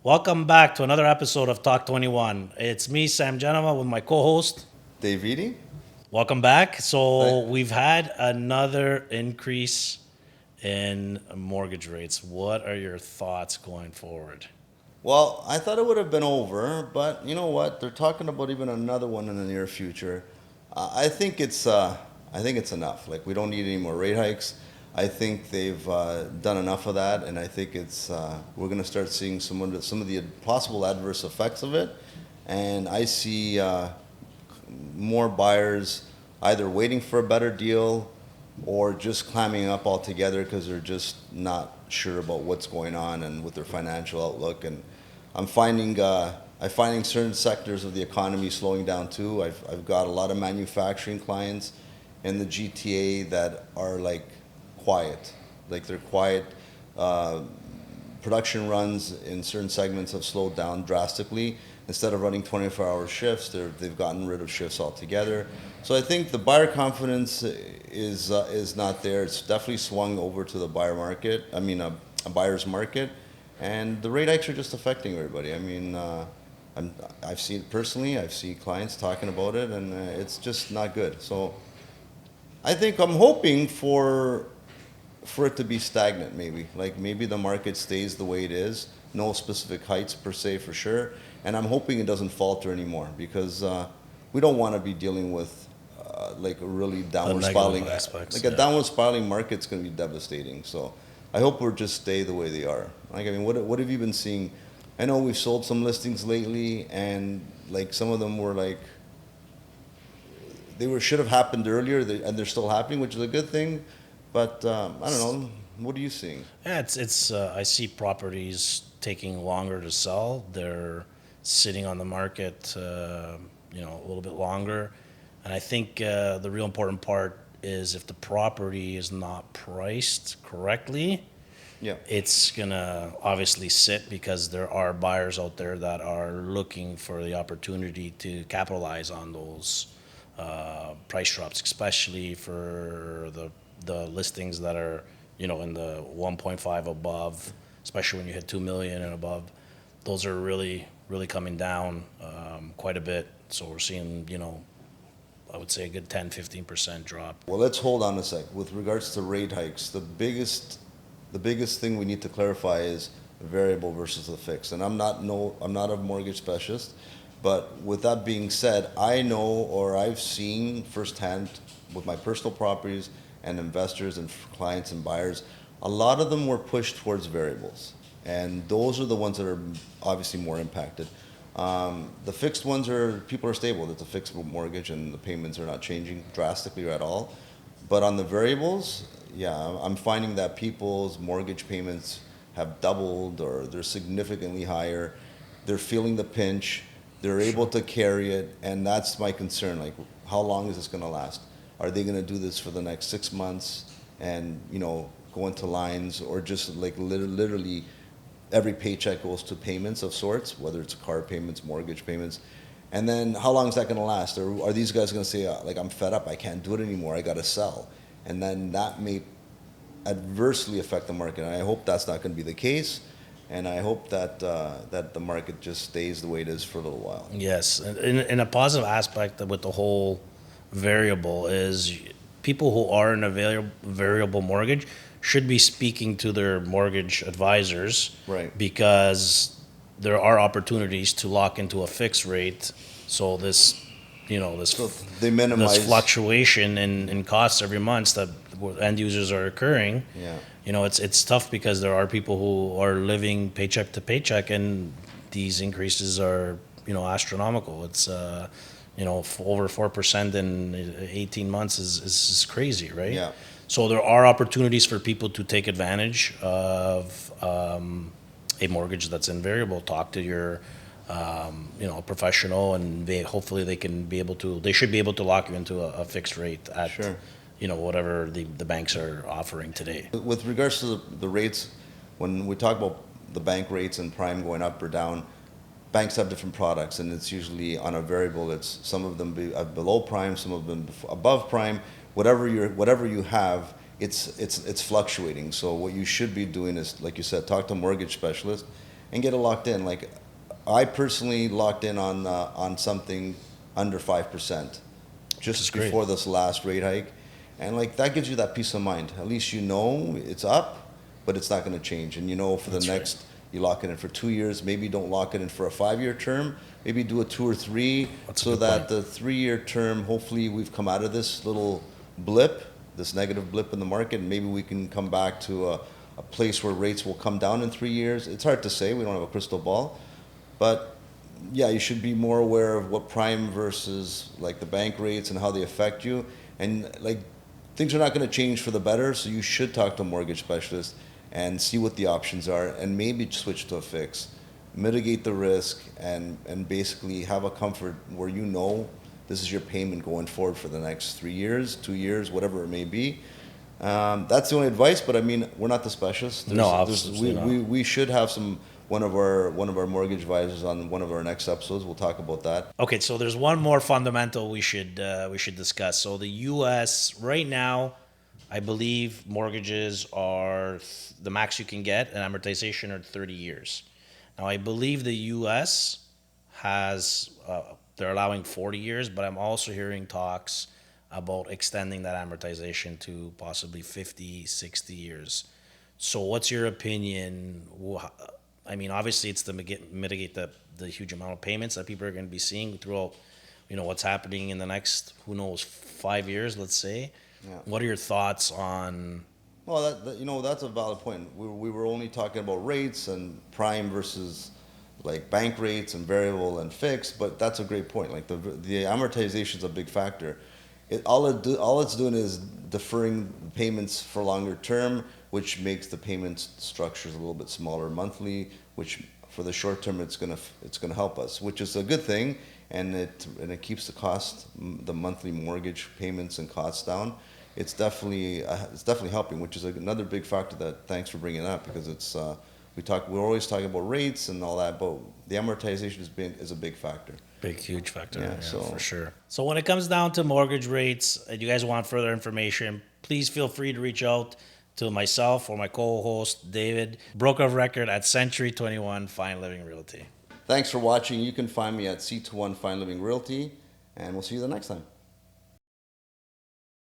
Welcome back to another episode of Talk 21. It's me, Sam Genova, with my co host. Davidi? Welcome back. So, I, we've had another increase in mortgage rates. What are your thoughts going forward? well, I thought it would have been over, but you know what? They're talking about even another one in the near future. I think it's enough. Like we don't need any more rate hikes. I think they've done enough of that, and I think we're going to start seeing some of the possible adverse effects of it. And I see more buyers either waiting for a better deal or just climbing up altogether because they're just not sure about what's going on and with their financial outlook. And I'm finding certain sectors of the economy slowing down too. I've got a lot of manufacturing clients in the GTA that are like quiet, like they're quiet. Uh, Production runs in certain segments have slowed down drastically. Instead of running 24-hour shifts, they've gotten rid of shifts altogether. So I think the buyer confidence is not there. It's definitely swung over to the buyer market. A buyer's market, and the rate hikes are just affecting everybody. I've seen personally. I've seen clients talking about it, and it's just not good. So I think I'm hoping for it to be stagnant, maybe. Like maybe the market stays the way it is, no specific heights per se for sure. And I'm hoping it doesn't falter anymore because we don't want to be dealing with like a really The downward negative spiraling, aspects, like a yeah. downward spiraling market's going to be devastating. So I hope we're just stay the way they are. What have you been seeing? I know we've sold some listings lately, and like some of them were like they were should have happened earlier, and they're still happening, which is a good thing. But I don't know. What are you seeing? Yeah, I see properties taking longer to sell. They're sitting on the market, a little bit longer. And I think the real important part is if the property is not priced correctly, Yeah, it's gonna obviously sit because there are buyers out there that are looking for the opportunity to capitalize on those price drops, especially for the listings that are in the 1.5 above, especially when you hit 2 million and above. Those are really coming down quite a bit. So we're seeing I would say a good 10-15% drop. well, let's hold on a sec. With regards to rate hikes, the biggest thing we need to clarify is variable versus the fixed. And I'm not a mortgage specialist, but with that being said, I know or I've seen firsthand with my personal properties and investors and clients and buyers, a lot of them were pushed towards variables, and those are the ones that are obviously more impacted. The fixed ones are people are stable. It's a fixed mortgage, and the payments are not changing drastically or at all. But on the variables, yeah, I'm finding that people's mortgage payments have doubled or they're significantly higher. They're feeling the pinch. They're able to carry it, and that's my concern. Like, how long is this going to last? Are they going to do this for the next 6 months and go into lines, or just like literally every paycheck goes to payments of sorts, whether it's car payments, mortgage payments, and then how long is that going to last? Or are these guys going to say, like, I'm fed up, I can't do it anymore, I got to sell, and then that may adversely affect the market. And I hope that's not going to be the case, and I hope that the market just stays the way it is for a little while. Yes, in a positive aspect with the whole variable is people who are in a variable mortgage should be speaking to their mortgage advisors Right. because there are opportunities to lock into a fixed rate. So So they this minimize. fluctuation in costs every month that end users are occurring, Yeah. it's tough because there are people who are living paycheck to paycheck, and these increases are astronomical. It's over 4% in 18 months is crazy, right? Yeah. So there are opportunities for people to take advantage of a mortgage that's invariable. Talk to your professional, and hopefully they should be able to lock you into a fixed rate at Sure. whatever the banks are offering today. With regards to the rates, when we talk about the bank rates and prime going up or down, banks have different products, and it's usually on a variable. It's some of them below prime, some of them above prime. Whatever you have, it's fluctuating. So what you should be doing is, like you said, talk to a mortgage specialist and get it locked in. Like I personally locked in on something under 5% just great. before this last rate hike, and like that gives you that peace of mind. At least you know it's up, but it's not going to change, and you know for the That's right. next. You lock it in for 2 years. Maybe don't lock it in for a 5-year term. Maybe do a 2 or 3, That's a so good that point. the 3-year term. Hopefully, we've come out of this little blip, this negative blip in the market, and maybe we can come back to a place where rates will come down in 3 years. It's hard to say. We don't have a crystal ball, but yeah, you should be more aware of what prime versus like the bank rates and how they affect you. And like things are not going to change for the better, so you should talk to a mortgage specialist and see what the options are, and maybe switch to a fix, mitigate the risk, and basically have a comfort where you know this is your payment going forward for the next 3 years, 2 years, whatever it may be. That's the only advice, but I mean, we're not the specialists. No, absolutely not. We should have one of our mortgage advisors on one of our next episodes. We'll talk about that. Okay, so there's one more fundamental we should discuss. So the U.S. right now, I believe mortgages are the max you can get, and amortization are 30 years. Now I believe the U.S. has they're allowing 40 years, but I'm also hearing talks about extending that amortization to possibly 50, 60 years. So what's your opinion? I mean, obviously it's to mitigate the huge amount of payments that people are going to be seeing throughout, what's happening in the next, who knows, 5 years, let's say. Yeah. What are your thoughts on? Well, that's a valid point. We were only talking about rates and prime versus like bank rates and variable and fixed, but that's a great point. Like the amortization is a big factor. All it's doing is deferring payments for longer term, which makes the payments structures a little bit smaller monthly, which for the short term it's gonna help us, which is a good thing, and it keeps the monthly mortgage payments and costs down. It's definitely helping, which is another big factor that thanks for bringing it up, because we're always talking about rates and all that, but the amortization is a big factor. Big, huge factor, Yeah, so- for sure. So when it comes down to mortgage rates, and you guys want further information, please feel free to reach out to myself or my co-host, David, broker of record at Century 21 Fine Living Realty. Thanks for watching. You can find me at C21 Fine Living Realty, and we'll see you the next time.